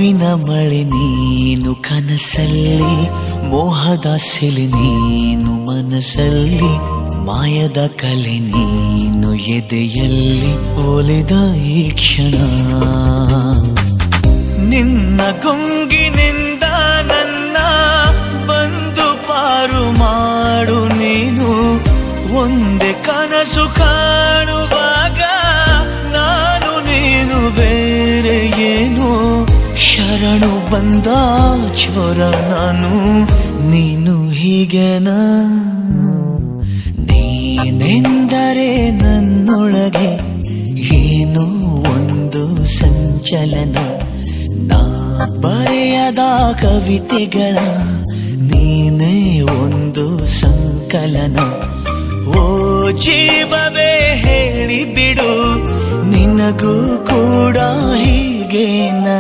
ಹೂವಿನ ಮಳೆ ನೀನು ಕನಸಲ್ಲಿ, ಮೋಹದ ಸೆಲೆ ನೀನು ಮನಸ್ಸಲ್ಲಿ, ಮಾಯದ ಕಲೆ ನೀನು ಎದೆಯಲ್ಲಿ ಒಲಿದ ಈ ಕ್ಷಣ. ನಿನ್ನ ಗುಂಗಿನಿಂದ ನನ್ನ ಬಂದು ಪಾರು ಮಾಡು ನೀನು. ಒಂದೇ ಕನಸು ಕಾಣುವಾಗ ನಾನು ನೀನು ಬೇರೆ ಏನು. ಶರಣು ಬಂದ ಚೋರ ನಾನು, ನೀನು ಹೀಗೆನಾ. ನೀನೆಂದರೆ ನನ್ನೊಳಗೆ ಏನೋ ಒಂದು ಸಂಚಲನ. ನಾ ಬರೆಯದ ಕವಿತೆಗಳ ನೀನೇ ಒಂದು ಸಂಕಲನ. ಓ ಜೀವವೇ ಹೇಳಿಬಿಡು, ನಿನಗೂ ಕೂಡ ಹೀಗೇನಾ.